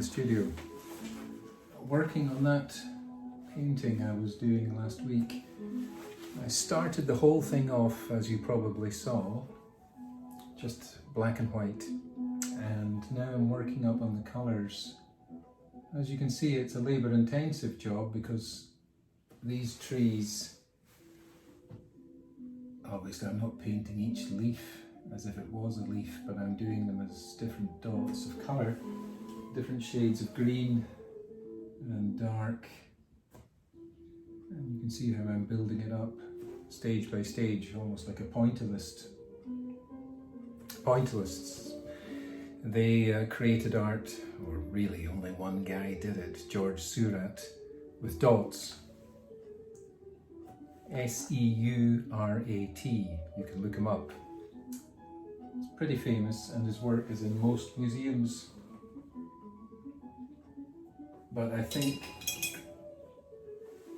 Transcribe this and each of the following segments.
the studio, working on that painting I was doing last week. I started the whole thing off, as you probably saw, just black and white, and now I'm working up on the colours. As you can see, it's a labour-intensive job because these trees, obviously I'm not painting each leaf as if it was a leaf, but I'm doing them as different dots of colour, different shades of green and dark, and you can see how I'm building it up stage by stage, almost like a pointillist. Pointillists, they created art, or really only one guy did it, George Seurat, with dots. S-E-U-R-A-T, you can look him up. He's pretty famous and his work is in most museums. But I think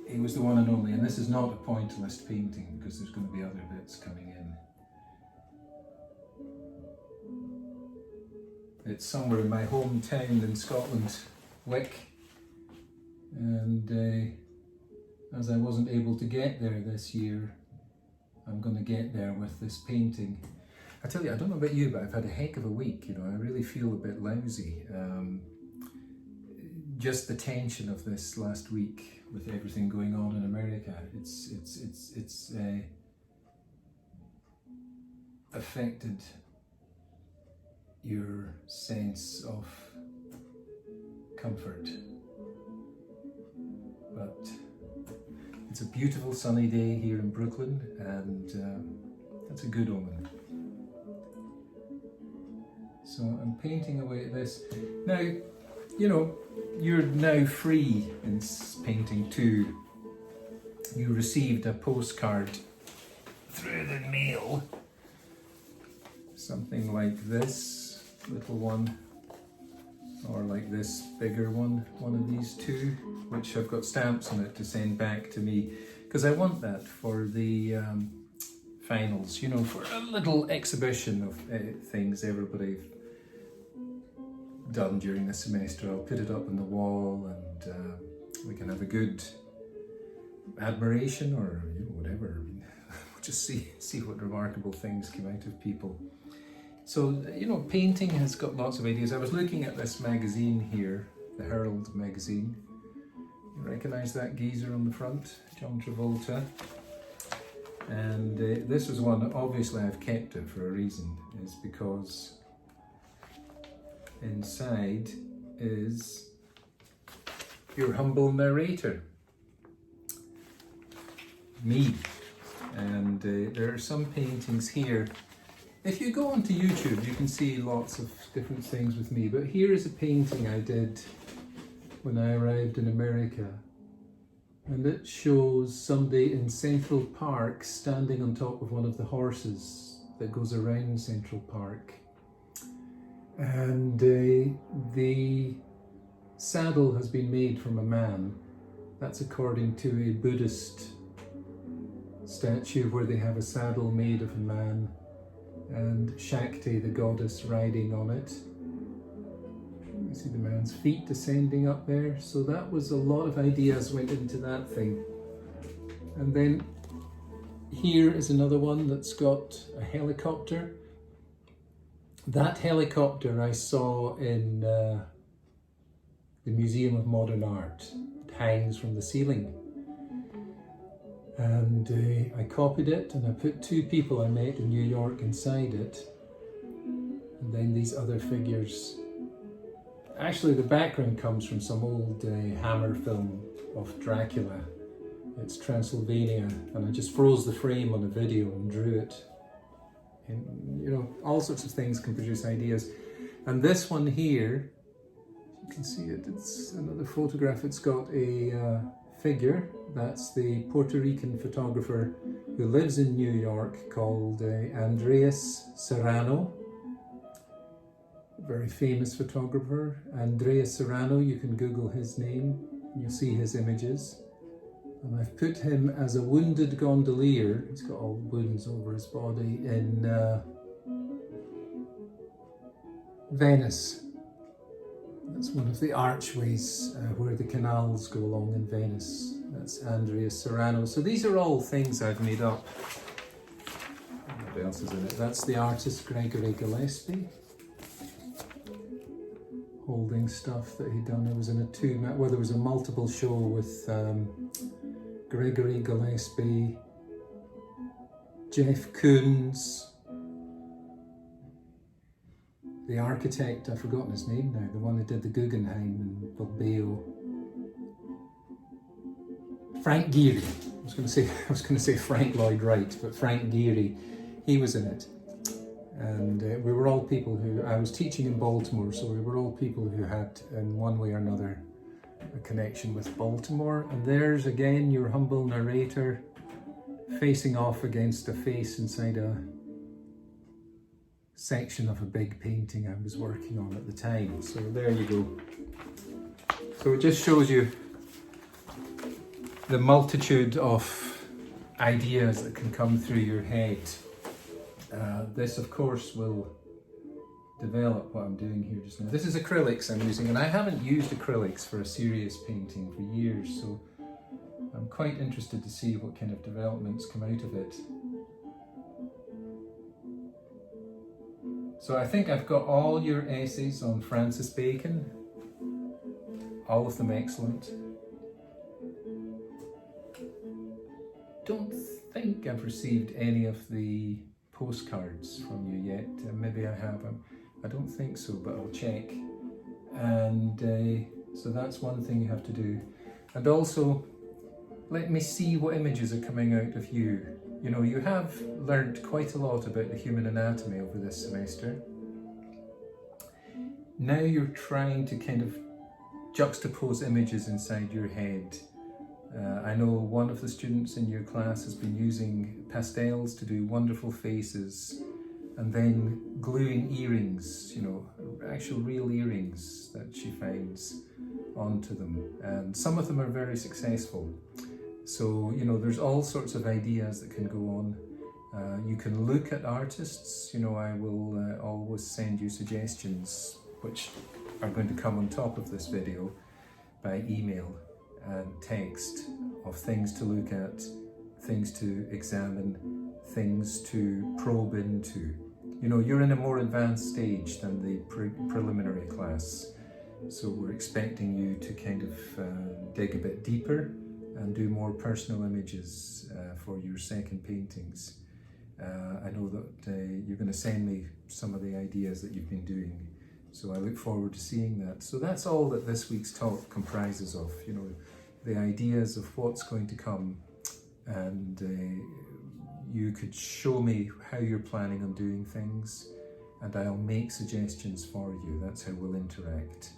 he was the one and only, and this is not a pointillist painting because there's going to be other bits coming in. It's somewhere in my hometown in Scotland, Wick, and as I wasn't able to get there this year, I'm going to get there with this painting. I tell you, I don't know about you, but I've had a heck of a week, you know, I really feel a bit lousy. Just the tension of this last week with everything going on in America, it's affected your sense of comfort. But it's a beautiful sunny day here in Brooklyn, and that's a good omen. So I'm painting away at this. Now, you know, you're now free in painting too. You received a postcard through the mail, something like this little one, or like this bigger one of these two, which have got stamps on it to send back to me, because I want that for the finals, you know, for a little exhibition of things everybody done during the semester. I'll put it up on the wall, and we can have a good admiration, or you know, whatever. I mean, we'll just see what remarkable things come out of people. So, you know, painting has got lots of ideas. I was looking at this magazine here, the Herald magazine. You recognise that geezer on the front, John Travolta? And this was one, obviously I've kept it for a reason, is because inside is your humble narrator, me. And there are some paintings here. If you go onto YouTube, you can see lots of different things with me, but here is a painting I did when I arrived in America, and it shows somebody in Central Park standing on top of one of the horses that goes around Central Park. And the saddle has been made from a man. That's according to a Buddhist statue where they have a saddle made of a man and Shakti, the goddess, riding on it. You see the man's feet descending up there. So that was a lot of ideas went into that thing. And then here is another one that's got a helicopter. That helicopter I saw in the Museum of Modern Art. It hangs from the ceiling. And I copied it, and I put two people I met in New York inside it, and then these other figures. Actually, the background comes from some old Hammer film of Dracula. It's Transylvania, and I just froze the frame on a video and drew it. And, you know, all sorts of things can produce ideas. And this one here, you can see it, it's another photograph. It's got a figure. That's the Puerto Rican photographer who lives in New York called Andreas Serrano. Very famous photographer. Andreas Serrano, you can Google his name, you'll see his images. And I've put him as a wounded gondolier, he's got all wounds over his body, in Venice. That's one of the archways where the canals go along in Venice. That's Andrea Serrano. So these are all things I've made up. What else is in it? That's the artist Gregory Gillespie, holding stuff that he'd done. It was in a there was a multiple show with Gregory Gillespie, Jeff Koons, the architect, I've forgotten his name now, the one who did the Guggenheim in Bilbao. Frank Gehry. I was going to say Frank Lloyd Wright, but Frank Gehry, he was in it. And we were all people who, I was teaching in Baltimore, so we were all people who had, in one way or another, a connection with Baltimore. And there's again your humble narrator facing off against a face inside a section of a big painting I was working on at the time. So there you go. So it just shows you the multitude of ideas that can come through your head. This of course will develop what I'm doing here just now. This is acrylics I'm using, and I haven't used acrylics for a serious painting for years, so I'm quite interested to see what kind of developments come out of it. So I think I've got all your essays on Francis Bacon, all of them excellent. Don't think I've received any of the postcards from you yet. Maybe I haven't. I don't think so, but I'll check. And so that's one thing you have to do. And also, let me see what images are coming out of you. You know, you have learnt quite a lot about the human anatomy over this semester. Now you're trying to kind of juxtapose images inside your head. I know one of the students in your class has been using pastels to do wonderful faces and then gluing earrings, you know, actual real earrings that she finds onto them. And some of them are very successful. So, you know, there's all sorts of ideas that can go on. You can look at artists, you know, I will always send you suggestions which are going to come on top of this video by email and text of things to look at, things to examine, things to probe into. You know, you're in a more advanced stage than the preliminary class, so we're expecting you to kind of dig a bit deeper and do more personal images for your second paintings. I know that you're going to send me some of the ideas that you've been doing, so I look forward to seeing that. So that's all that this week's talk comprises of, you know, the ideas of what's going to come, and you could show me how you're planning on doing things, and I'll make suggestions for you. That's how we'll interact.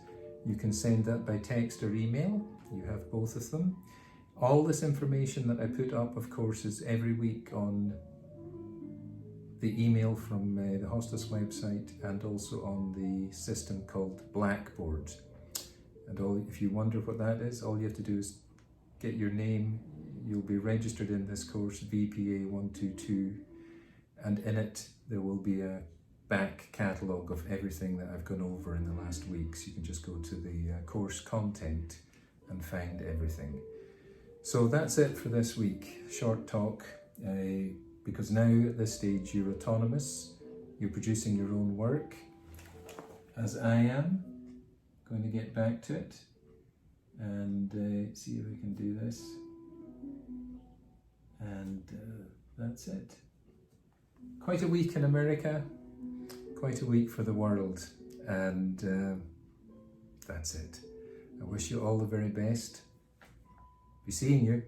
You can send that by text or email. You have both of them. All this information that I put up, of course, is every week on the email from the hostos website, and also on the system called Blackboard. And if you wonder what that is, all you have to do is get your name. You'll be registered in this course, VPA 122, and in it there will be a back catalogue of everything that I've gone over in the last week. So you can just go to the course content and find everything. So that's it for this week. Short talk, because now at this stage you're autonomous, you're producing your own work, as I am. Going to get back to it and see if we can do this. And that's it. Quite a week in America, quite a week for the world, and that's it. I wish you all the very best. Be seeing you.